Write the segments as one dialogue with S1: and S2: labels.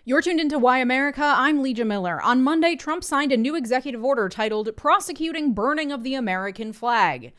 S1: You're tuned into Why America. I'm Leeja Miller. On Monday, Trump signed a new executive order titled Prosecuting Burning of the American Flag.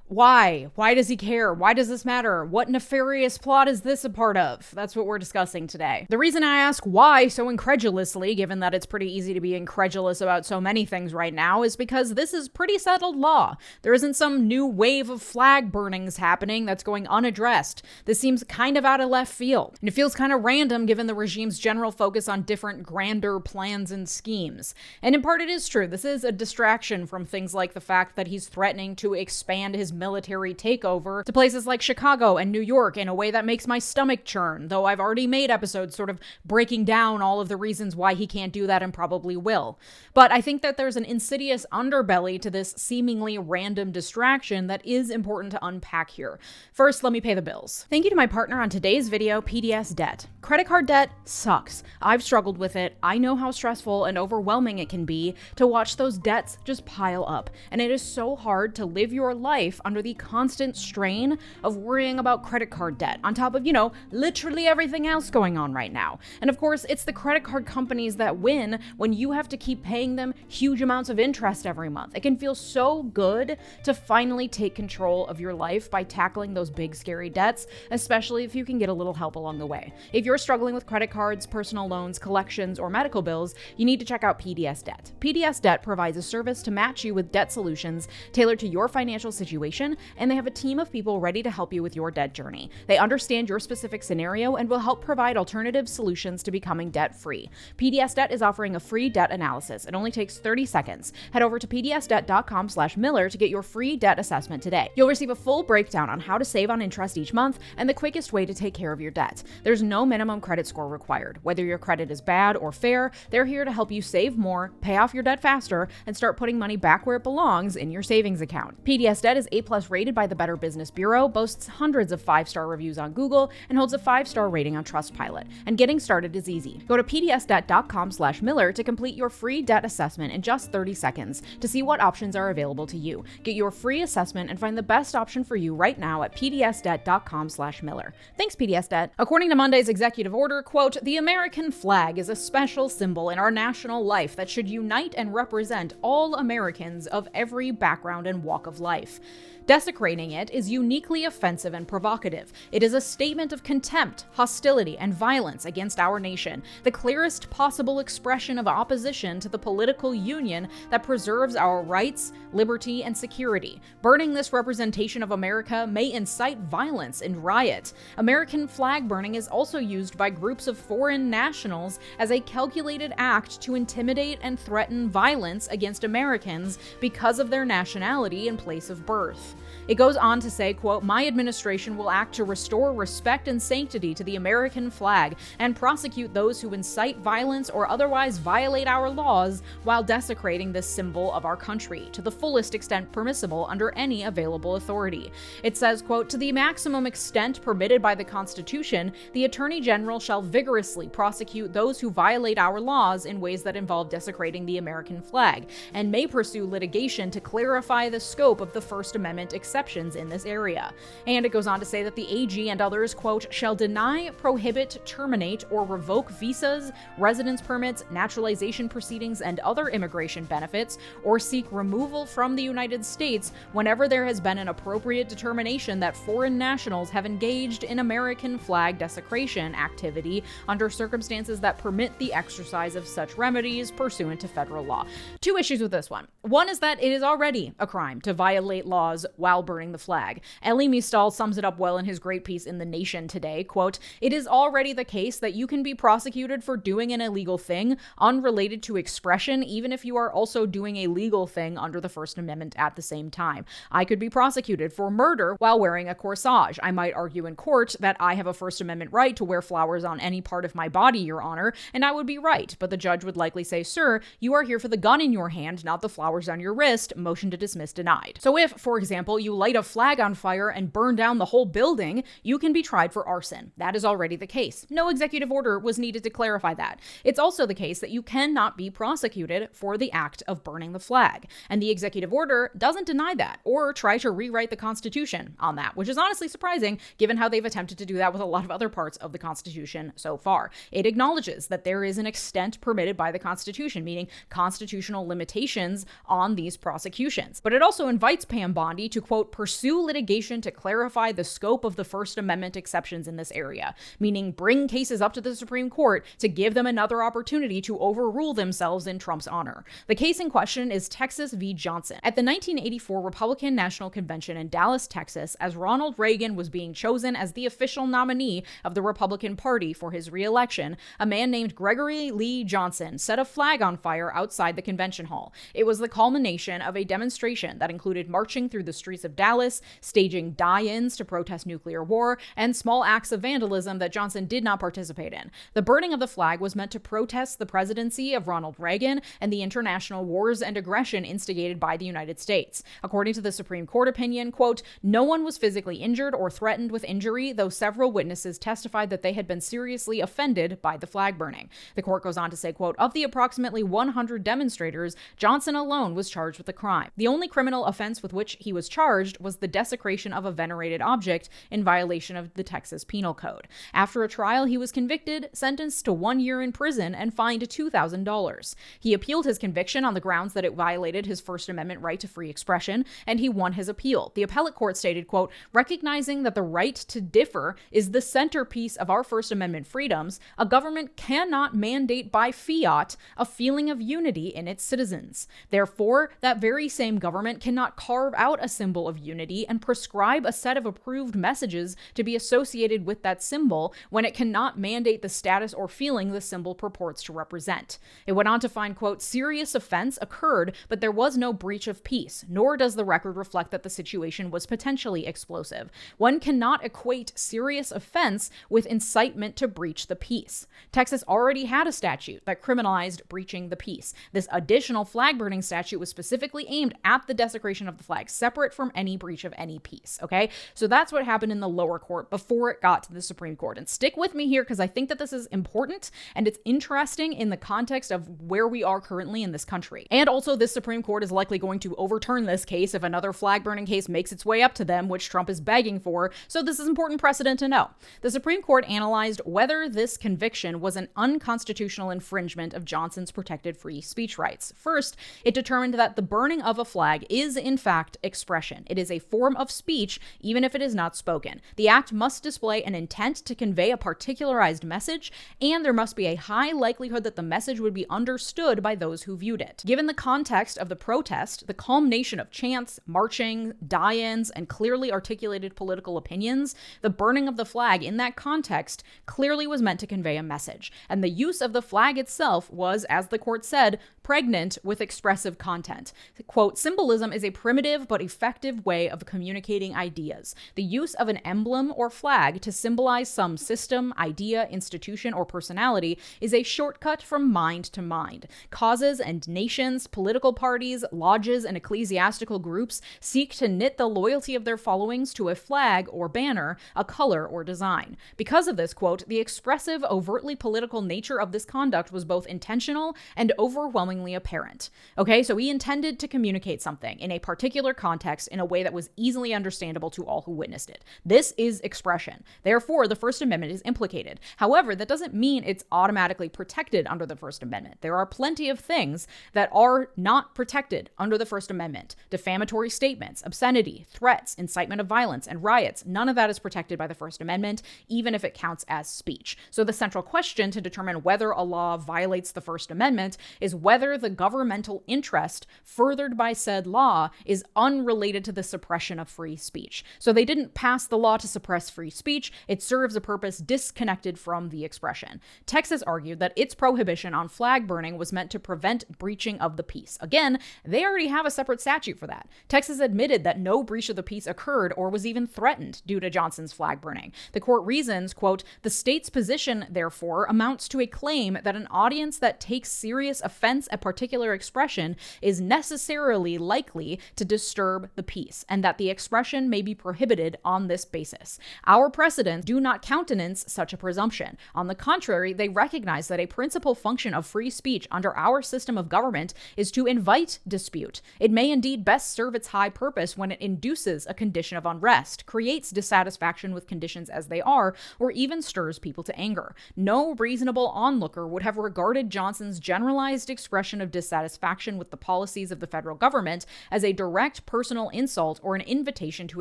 S1: Why? Why does he care? Why does this matter? What nefarious plot is this a part of? That's what we're discussing today. The reason I ask why so incredulously, given that it's pretty easy to be incredulous about so many things right now, is because this is pretty settled law. There isn't some new wave of flag burnings happening that's going unaddressed. This seems kind of out of left field. And it feels kind of random given the regime's general focus on different grander plans and schemes. And in part it is true. This is a distraction from things like the fact that he's threatening to expand his military takeover to places like Chicago and New York in a way that makes my stomach churn, though I've already made episodes sort of breaking down all of the reasons why he can't do that and probably will. But I think that there's an insidious underbelly to this seemingly random distraction that is important to unpack here. First, let me pay the bills. Thank you to my partner on today's video, PDS Debt. Credit card debt sucks. I've struggled with it. I know how stressful and overwhelming it can be to watch those debts just pile up. And it is so hard to live your life under the constant strain of worrying about credit card debt on top of, literally everything else going on right now. And of course, it's the credit card companies that win when you have to keep paying them huge amounts of interest every month. It can feel so good to finally take control of your life by tackling those big, scary debts, especially if you can get a little help along the way. If you're struggling with credit cards, personal loans, collections, or medical bills, you need to check out PDS Debt. PDS Debt provides a service to match you with debt solutions tailored to your financial situation, and they have a team of people ready to help you with your debt journey. They understand your specific scenario and will help provide alternative solutions to becoming debt-free. PDS Debt is offering a free debt analysis. It only takes 30 seconds. Head over to pdsdebt.com/Miller to get your free debt assessment today. You'll receive a full breakdown on how to save on interest each month and the quickest way to take care of your debt. There's no minimum credit score required. Whether your credit is bad or fair, they're here to help you save more, pay off your debt faster, and start putting money back where it belongs in your savings account. PDS Debt is A+ rated by the Better Business Bureau, boasts hundreds of 5-star reviews on Google, and holds a 5-star rating on Trustpilot. And getting started is easy. Go to pdsdebt.com/Miller to complete your free debt assessment in just 30 seconds to see what options are available to you. Get your free assessment and find the best option for you right now at pdsdebt.com/Miller. Thanks, PDS Debt. According to Monday's executive order, quote, "The American flag is a special symbol in our national life that should unite and represent all Americans of every background and walk of life. Desecrating it is uniquely offensive and provocative. It is a statement of contempt, hostility, and violence against our nation, the clearest possible expression of opposition to the political union that preserves our rights, liberty, and security. Burning this representation of America may incite violence and riot. American flag burning is also used by groups of foreign nationals as a calculated act to intimidate and threaten violence against Americans because of their nationality and place of birth." It goes on to say, quote, "My administration will act to restore respect and sanctity to the American flag and prosecute those who incite violence or otherwise violate our laws while desecrating this symbol of our country to the fullest extent permissible under any available authority." It says, quote, "To the maximum extent permitted by the Constitution, the Attorney General shall vigorously prosecute those who violate our laws in ways that involve desecrating the American flag, and may pursue litigation to clarify the scope of the First Amendment exceptions in this area." And it goes on to say that the AG and others, quote, "shall deny, prohibit, terminate, or revoke visas, residence permits, naturalization proceedings, and other immigration benefits, or seek removal from the United States whenever there has been an appropriate determination that foreign nationals have engaged in American flag desecration activity under circumstances that permit the exercise of such remedies pursuant to federal law." Two issues with this one. One is that it is already a crime to violate laws while burning the flag. 𝗖𝗎𝗍𝗪 sums it up well in his great piece in The Nation today, quote, "It is already the case that you can be prosecuted for doing an illegal thing unrelated to expression, even if you are also doing a legal thing under the First Amendment at the same time. I could be prosecuted for murder while wearing a corsage. I might argue in court that I have a First Amendment right to wear flowers on any part of my body, Your Honor, and I would be right, but the judge would likely say, 'Sir, you are here for the gun in your hand, not the flowers on your wrist. Motion to dismiss denied.'" So if, for example, example, you light a flag on fire and burn down the whole building, you can be tried for arson. That is already the case. No executive order was needed to clarify that. It's also the case that you cannot be prosecuted for the act of burning the flag. And the executive order doesn't deny that or try to rewrite the Constitution on that, which is honestly surprising given how they've attempted to do that with a lot of other parts of the Constitution so far. It acknowledges that there is an extent permitted by the Constitution, meaning constitutional limitations on these prosecutions. But it also invites Pam Bondi to, quote, pursue litigation to clarify the scope of the First Amendment exceptions in this area, meaning bring cases up to the Supreme Court to give them another opportunity to overrule themselves in Trump's honor. The case in question is Texas v. Johnson. At the 1984 Republican National Convention in Dallas, Texas, as Ronald Reagan was being chosen as the official nominee of the Republican Party for his re-election, a man named Gregory Lee Johnson set a flag on fire outside the convention hall. It was the culmination of a demonstration that included marching through the streets of Dallas, staging die-ins to protest nuclear war, and small acts of vandalism that Johnson did not participate in. The burning of the flag was meant to protest the presidency of Ronald Reagan and the international wars and aggression instigated by the United States. According to the Supreme Court opinion, quote, no one was physically injured or threatened with injury, though several witnesses testified that they had been seriously offended by the flag burning. The court goes on to say, quote, of the approximately 100 demonstrators, Johnson alone was charged with the crime. The only criminal offense with which he was charged was the desecration of a venerated object in violation of the Texas Penal Code. After a trial, he was convicted, sentenced to 1 year in prison, and fined $2,000. He appealed his conviction on the grounds that it violated his First Amendment right to free expression, and he won his appeal. The appellate court stated, quote, recognizing that the right to differ is the centerpiece of our First Amendment freedoms, a government cannot mandate by fiat a feeling of unity in its citizens. Therefore, that very same government cannot carve out a symbol of unity and prescribe a set of approved messages to be associated with that symbol when it cannot mandate the status or feeling the symbol purports to represent. It went on to find, quote, serious offense occurred, but there was no breach of peace, nor does the record reflect that the situation was potentially explosive. One cannot equate serious offense with incitement to breach the peace. Texas already had a statute that criminalized breaching the peace. This additional flag burning statute was specifically aimed at the desecration of the flag, separate from any breach of any peace, okay? So that's what happened in the lower court before it got to the Supreme Court. And stick with me here because I think that this is important and it's interesting in the context of where we are currently in this country. And also, this Supreme Court is likely going to overturn this case if another flag burning case makes its way up to them, which Trump is begging for. So this is important precedent to know. The Supreme Court analyzed whether this conviction was an unconstitutional infringement of Johnson's protected free speech rights. First, it determined that the burning of a flag is in fact expression. It is a form of speech, even if it is not spoken. The act must display an intent to convey a particularized message, and there must be a high likelihood that the message would be understood by those who viewed it. Given the context of the protest, the culmination of chants, marching, die-ins, and clearly articulated political opinions, the burning of the flag in that context clearly was meant to convey a message. And the use of the flag itself was, as the court said, pregnant with expressive content. Quote, symbolism is a primitive but effective way of communicating ideas. The use of an emblem or flag to symbolize some system, idea, institution, or personality is a shortcut from mind to mind. Causes and nations, political parties, lodges, and ecclesiastical groups seek to knit the loyalty of their followings to a flag or banner, a color or design. Because of this, quote, the expressive, overtly political nature of this conduct was both intentional and overwhelmingly apparent. Okay, so he intended to communicate something in a particular context in a way that was easily understandable to all who witnessed it. This is expression. Therefore, the First Amendment is implicated. However, that doesn't mean it's automatically protected under the First Amendment. There are plenty of things that are not protected under the First Amendment. Defamatory statements, obscenity, threats, incitement of violence, and riots. None of that is protected by the First Amendment, even if it counts as speech. So the central question to determine whether a law violates the First Amendment is whether the governmental interest furthered by said law is unrelated to the suppression of free speech. So they didn't pass the law to suppress free speech. It serves a purpose disconnected from the expression. Texas argued that its prohibition on flag burning was meant to prevent breaching of the peace. Again, they already have a separate statute for that. Texas admitted that no breach of the peace occurred or was even threatened due to Johnson's flag burning. The court reasons, quote, the state's position, therefore, amounts to a claim that an audience that takes serious offense a particular expression is necessarily likely to disturb the peace, and that the expression may be prohibited on this basis. Our precedents do not countenance such a presumption. On the contrary, they recognize that a principal function of free speech under our system of government is to invite dispute. It may indeed best serve its high purpose when it induces a condition of unrest, creates dissatisfaction with conditions as they are, or even stirs people to anger. No reasonable onlooker would have regarded Johnson's generalized expression of dissatisfaction with the policies of the federal government as a direct personal insult or an invitation to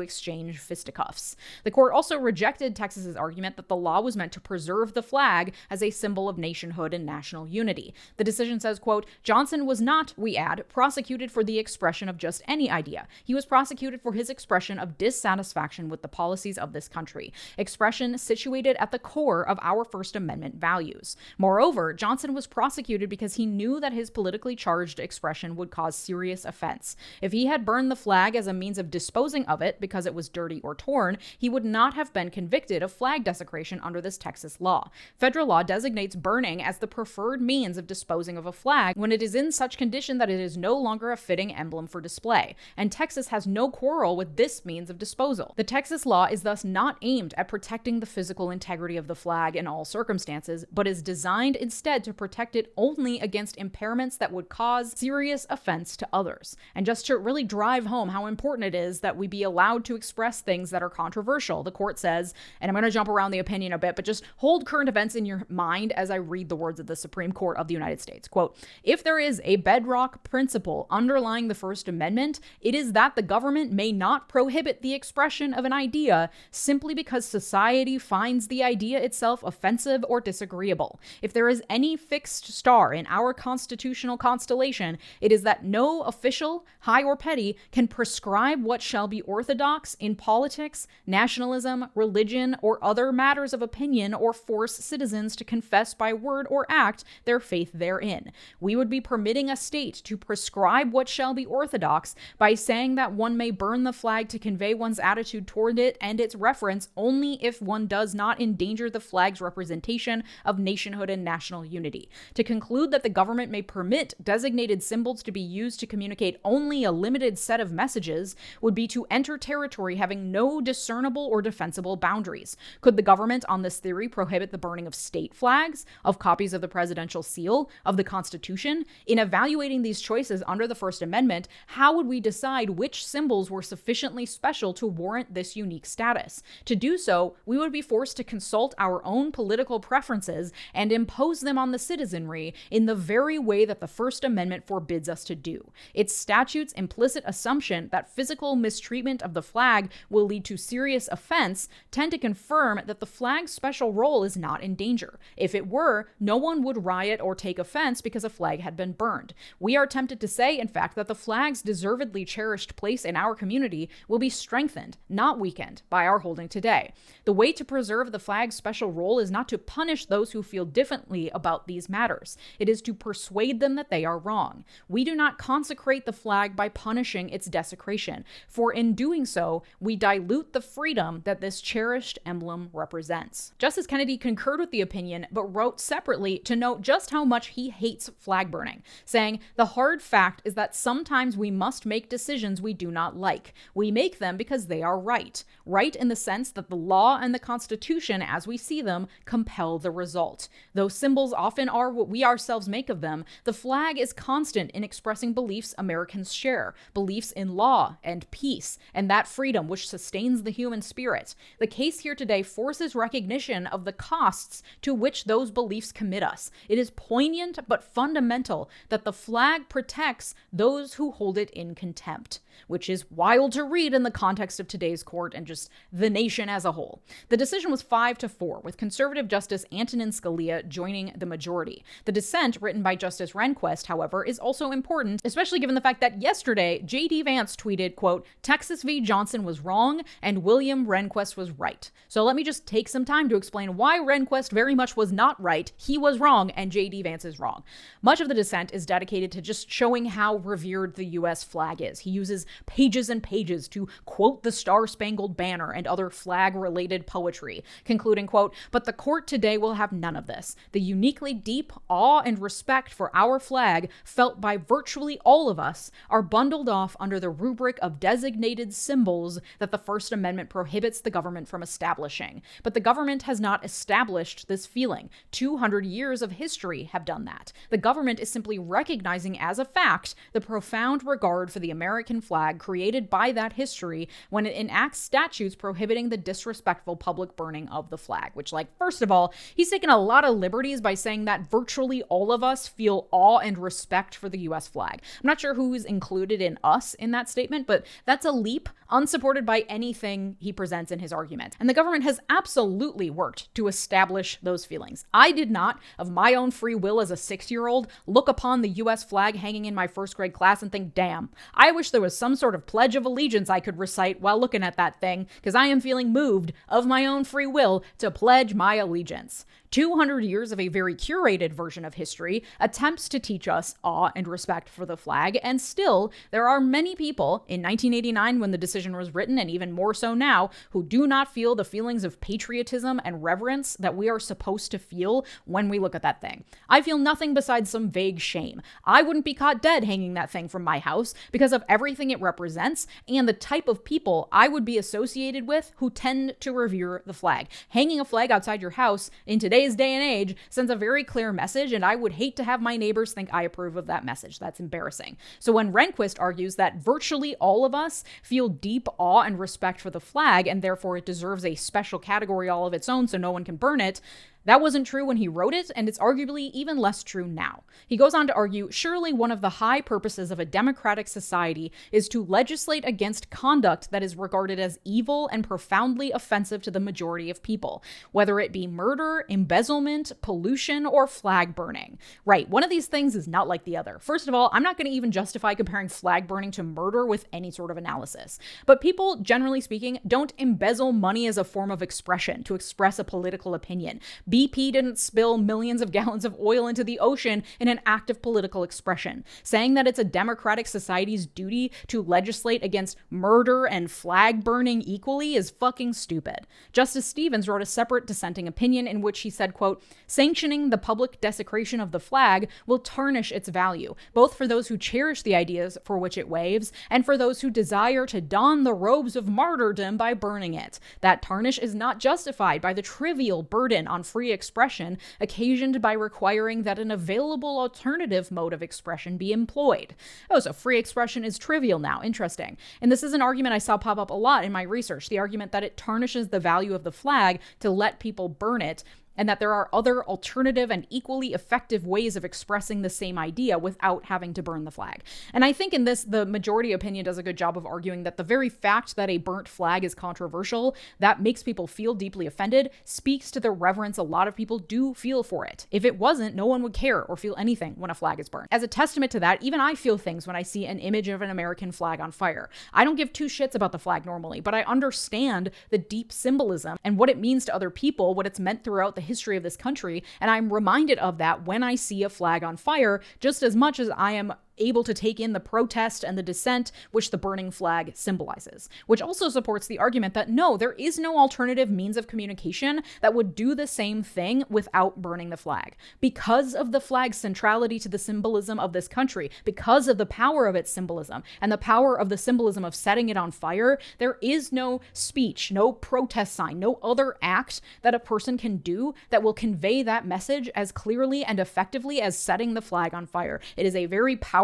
S1: exchange fisticuffs. The court also rejected Texas's argument that the law was meant to preserve the flag as a symbol of nationhood and national unity. The decision says, quote, Johnson was not, we add, prosecuted for the expression of just any idea. He was prosecuted for his expression of dissatisfaction with the policies of this country, expression situated at the core of our First Amendment values. Moreover, Johnson was prosecuted because he knew that his politically charged expression would cause serious offense. If he had burned the flag as a means of disposing of it because it was dirty or torn, he would not have been convicted of flag desecration under this Texas law. Federal law designates burning as the preferred means of disposing of a flag when it is in such condition that it is no longer a fitting emblem for display, and Texas has no quarrel with this means of disposal. The Texas law is thus not aimed at protecting the physical integrity of the flag in all circumstances, but is designed instead to protect it only against impairments that would cause serious offense to others. And just to really drive home how important it is that we be allowed to express things that are controversial, the court says, and I'm going to jump around the opinion a bit, but just hold current events in your mind as I read the words of the Supreme Court of the United States. Quote, if there is a bedrock principle underlying the First Amendment, it is that the government may not prohibit the expression of an idea simply because society finds the idea itself offensive or disagreeable. If there is any fixed star in our constitutional constellation, it is that no official, high or petty, can prescribe what shall be orthodox in politics, nationalism, religion, or other matters of opinion, or force citizens to confess by word or act their faith therein. We would be permitting a state to prescribe what shall be orthodox by saying that one may burn the flag to convey one's attitude toward it and its reference only if one does not endanger the flag's representation of nationhood and national unity. To conclude that the government may permit designated symbols to be used to communicate only a limited set of messages would be to enter territory having no discernible or defensible boundaries. Could the government, on this theory, prohibit the burning of state flags, of copies of the presidential seal, of the Constitution? In evaluating these choices under the First Amendment, how would we decide which symbols were sufficiently special to warrant this unique status? To do so, we would be forced to consult our own political preferences and impose them on the citizenry in the very way that the First Amendment forbids us to do. Its statute's implicit assumption that physical mistreatment of the flag will lead to serious offense tend to confirm that the flag's special role is not in danger. If it were, no one would riot or take offense because a flag had been burned. We are tempted to say, in fact, that the flag's deservedly cherished place in our community will be strengthened, not weakened, by our holding today. The way to preserve the flag's special role is not to punish those who feel differently about these matters. It is to persuade them that they are wrong. We do not consecrate the flag by punishing its desecration, for in doing so, we dilute the freedom that this cherished emblem represents. Justice Kennedy concurred with the opinion, but wrote separately to note just how much he hates flag burning, saying, the hard fact is that sometimes we must make decisions we do not like. We make them because they are right. Right in the sense that the law and the Constitution, as we see them, compel the result. Though symbols often are what we ourselves make of them, the flag is constant in expressing beliefs Americans share, beliefs in law and peace, and that freedom which sustains the human spirit. The case here today forces recognition of the costs to which those beliefs commit us. It is poignant but fundamental that the flag protects those who hold it in contempt, which is wild to read in the context of today's court and just the nation as a whole. The decision was 5-4, with conservative Justice Antonin Scalia joining the majority. The dissent, written by Justice Rehnquist, however, is also important, especially given the fact that yesterday, J.D. Vance tweeted, quote, Texas v. Johnson was wrong and William Rehnquist was right. So let me just take some time to explain why Rehnquist very much was not right, he was wrong, and J.D. Vance is wrong. Much of the dissent is dedicated to just showing how revered the U.S. flag is. He uses pages and pages to quote the Star-Spangled Banner and other flag-related poetry, concluding, quote, "But the court today will have none of this. The uniquely deep awe and respect for our flag felt by virtually all of us are bundled off under the rubric of designated symbols that the First Amendment prohibits the government from establishing. But the government has not established this feeling. 200 years of history have done that. The government is simply recognizing as a fact the profound regard for the American flag created by that history when it enacts statutes prohibiting the disrespectful public burning of the flag." Which, like, first of all, he's taken a lot of liberties by saying that virtually all of us feel awe and respect for the US flag. I'm not sure who's included in us in that statement, but that's a leap unsupported by anything he presents in his argument. And the government has absolutely worked to establish those feelings. I did not, of my own free will as a 6-year-old, look upon the US flag hanging in my first grade class and think, damn, I wish there was some sort of Pledge of Allegiance I could recite while looking at that thing, because I am feeling moved of my own free will to pledge my allegiance. 200 years of a very curated version of history attempts to teach us awe and respect for the flag, and still, there are many people, in 1989 when the decision was written, and even more so now, who do not feel the feelings of patriotism and reverence that we are supposed to feel when we look at that thing. I feel nothing besides some vague shame. I wouldn't be caught dead hanging that thing from my house because of everything it represents and the type of people I would be associated with who tend to revere the flag. Hanging a flag outside your house in today's day and age sends a very clear message, and I would hate to have my neighbors think I approve of that message. That's embarrassing. So when Rehnquist argues that virtually all of us feel deep awe and respect for the flag, and therefore it deserves a special category all of its own so no one can burn it, that wasn't true when he wrote it, and it's arguably even less true now. He goes on to argue, surely one of the high purposes of a democratic society is to legislate against conduct that is regarded as evil and profoundly offensive to the majority of people, whether it be murder, embezzlement, pollution, or flag burning. Right, one of these things is not like the other. First of all, I'm not going to even justify comparing flag burning to murder with any sort of analysis. But people, generally speaking, don't embezzle money as a form of expression to express a political opinion. BP didn't spill millions of gallons of oil into the ocean in an act of political expression. Saying that it's a democratic society's duty to legislate against murder and flag burning equally is fucking stupid. Justice Stevens wrote a separate dissenting opinion in which he said, quote, "Sanctioning the public desecration of the flag will tarnish its value, both for those who cherish the ideas for which it waves and for those who desire to don the robes of martyrdom by burning it. That tarnish is not justified by the trivial burden on free expression occasioned by requiring that an available alternative mode of expression be employed." Oh, so free expression is trivial now. Interesting. And this is an argument I saw pop up a lot in my research, the argument that it tarnishes the value of the flag to let people burn it, and that there are other alternative and equally effective ways of expressing the same idea without having to burn the flag. And I think in this, the majority opinion does a good job of arguing that the very fact that a burnt flag is controversial, that makes people feel deeply offended, speaks to the reverence a lot of people do feel for it. If it wasn't, no one would care or feel anything when a flag is burnt. As a testament to that, even I feel things when I see an image of an American flag on fire. I don't give two shits about the flag normally, but I understand the deep symbolism and what it means to other people, what it's meant throughout the history of this country, and I'm reminded of that when I see a flag on fire, just as much as I am able to take in the protest and the dissent which the burning flag symbolizes, which also supports the argument that no, there is no alternative means of communication that would do the same thing without burning the flag. Because of the flag's centrality to the symbolism of this country, because of the power of its symbolism and the power of the symbolism of setting it on fire, there is no speech, no protest sign, no other act that a person can do that will convey that message as clearly and effectively as setting the flag on fire. It is a very powerful,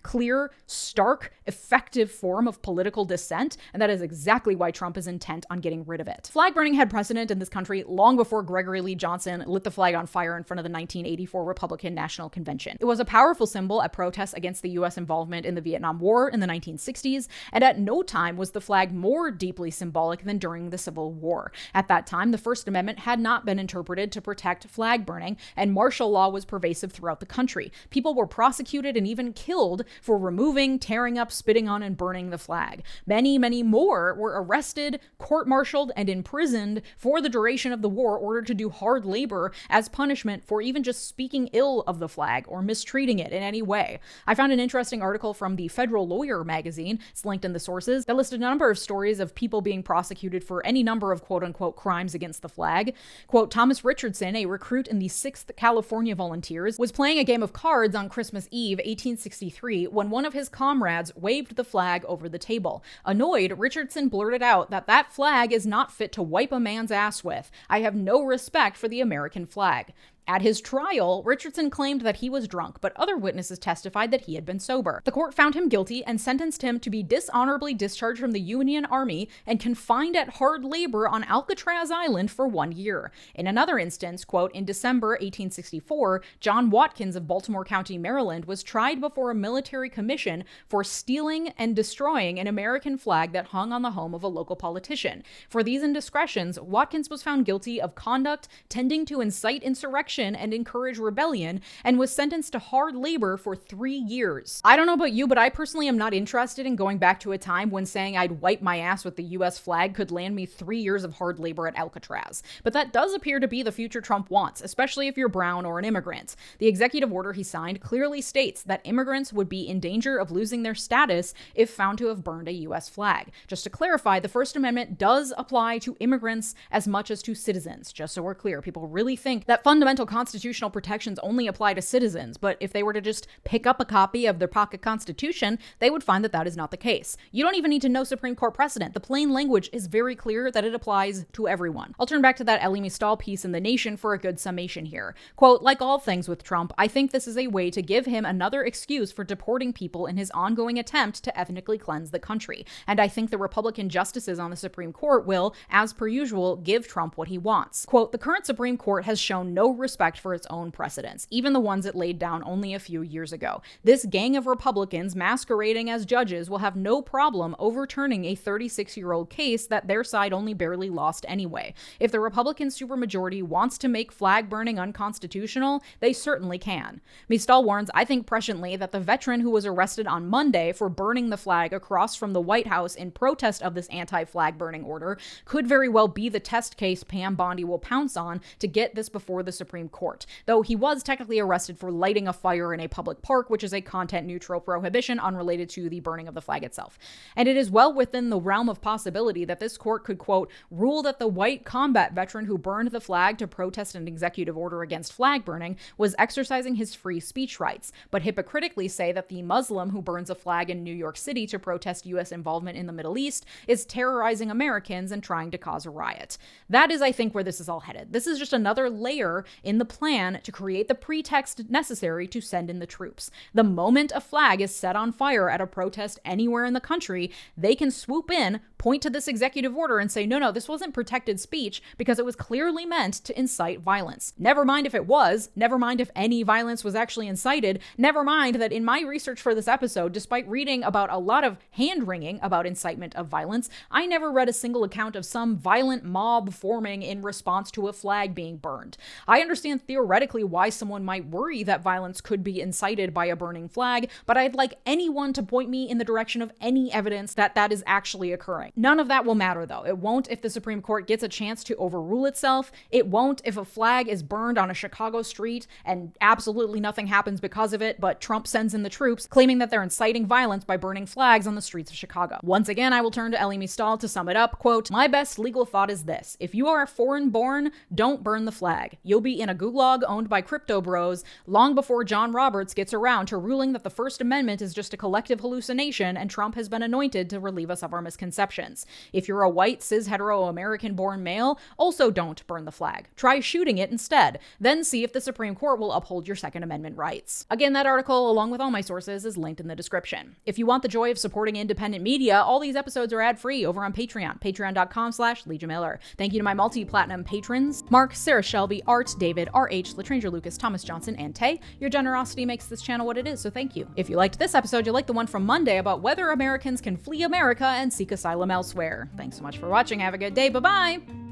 S1: clear, stark, effective form of political dissent, and that is exactly why Trump is intent on getting rid of it. Flag burning had precedent in this country long before Gregory Lee Johnson lit the flag on fire in front of the 1984 Republican National Convention. It was a powerful symbol at protests against the U.S. involvement in the Vietnam War in the 1960s, and at no time was the flag more deeply symbolic than during the Civil War. At that time, the First Amendment had not been interpreted to protect flag burning, and martial law was pervasive throughout the country. People were prosecuted and even even killed for removing, tearing up, spitting on, and burning the flag. Many, many more were arrested, court-martialed, and imprisoned for the duration of the war, ordered to do hard labor as punishment for even just speaking ill of the flag or mistreating it in any way. I found an interesting article from the Federal Lawyer magazine, it's linked in the sources, that listed a number of stories of people being prosecuted for any number of quote-unquote crimes against the flag. Quote, Thomas Richardson, a recruit in the 6th California Volunteers, was playing a game of cards on Christmas Eve, 1863, when one of his comrades waved the flag over the table. Annoyed, Richardson blurted out that that flag is not fit to wipe a man's ass with. I have no respect for the American flag. At his trial, Richardson claimed that he was drunk, but other witnesses testified that he had been sober. The court found him guilty and sentenced him to be dishonorably discharged from the Union Army and confined at hard labor on Alcatraz Island for 1 year. In another instance, quote, in December 1864, John Watkins of Baltimore County, Maryland, was tried before a military commission for stealing and destroying an American flag that hung on the home of a local politician. For these indiscretions, Watkins was found guilty of conduct tending to incite insurrection and encourage rebellion, and was sentenced to hard labor for 3 years. I don't know about you, but I personally am not interested in going back to a time when saying I'd wipe my ass with the US flag could land me 3 years of hard labor at Alcatraz. But that does appear to be the future Trump wants, especially if you're brown or an immigrant. The executive order he signed clearly states that immigrants would be in danger of losing their status if found to have burned a US flag. Just to clarify, the First Amendment does apply to immigrants as much as to citizens. Just so we're clear, people really think that fundamental constitutional protections only apply to citizens, but if they were to just pick up a copy of their pocket constitution, they would find that that is not the case. You don't even need to know Supreme Court precedent. The plain language is very clear that it applies to everyone. I'll turn back to that 𝗖𝗎𝗧𝗛𝗏 piece in The Nation for a good summation here. Quote, like all things with Trump, I think this is a way to give him another excuse for deporting people in his ongoing attempt to ethnically cleanse the country. And I think the Republican justices on the Supreme Court will, as per usual, give Trump what he wants. Quote, the current Supreme Court has shown no respect for its own precedents, even the ones it laid down only a few years ago. This gang of Republicans masquerading as judges will have no problem overturning a 36-year-old case that their side only barely lost anyway. If the Republican supermajority wants to make flag burning unconstitutional, they certainly can. Ms. warns, I think presciently, that the veteran who was arrested on Monday for burning the flag across from the White House in protest of this anti-flag burning order could very well be the test case Pam Bondi will pounce on to get this before the Supreme Court, though he was technically arrested for lighting a fire in a public park, which is a content-neutral prohibition unrelated to the burning of the flag itself. And it is well within the realm of possibility that this court could, quote, rule that the white combat veteran who burned the flag to protest an executive order against flag burning was exercising his free speech rights, but hypocritically say that the Muslim who burns a flag in New York City to protest U.S. involvement in the Middle East is terrorizing Americans and trying to cause a riot. That is, I think, where this is all headed. This is just another layer in the plan to create the pretext necessary to send in the troops. The moment a flag is set on fire at a protest anywhere in the country, they can swoop in, point to this executive order and say, no, this wasn't protected speech because it was clearly meant to incite violence. Never mind if it was, never mind if any violence was actually incited, never mind that in my research for this episode, despite reading about a lot of hand-wringing about incitement of violence, I never read a single account of some violent mob forming in response to a flag being burned. I understand theoretically why someone might worry that violence could be incited by a burning flag, but I'd like anyone to point me in the direction of any evidence that that is actually occurring. None of that will matter, though. It won't if the Supreme Court gets a chance to overrule itself. It won't if a flag is burned on a Chicago street and absolutely nothing happens because of it, but Trump sends in the troops, claiming that they're inciting violence by burning flags on the streets of Chicago. Once again, I will turn to 𝗖𝗎𝗧𝗛𝗏 to sum it up. Quote, my best legal thought is this. If you are foreign-born, don't burn the flag. You'll be in a gulag owned by crypto bros long before John Roberts gets around to ruling that the First Amendment is just a collective hallucination and Trump has been anointed to relieve us of our misconceptions. If you're a white, cis, hetero, American-born male, also don't burn the flag. Try shooting it instead. Then see if the Supreme Court will uphold your Second Amendment rights. Again, that article, along with all my sources, is linked in the description. If you want the joy of supporting independent media, all these episodes are ad-free over on Patreon, patreon.com/LeejaMiller. Thank you to my multi-platinum patrons, Mark, Sarah Shelby, Art, David, RH, Latranger Lucas, Thomas Johnson, and Tay. Your generosity makes this channel what it is, so thank you. If you liked this episode, you'll like the one from Monday about whether Americans can flee America and seek asylum elsewhere. Thanks so much for watching. Have a good day. Bye-bye!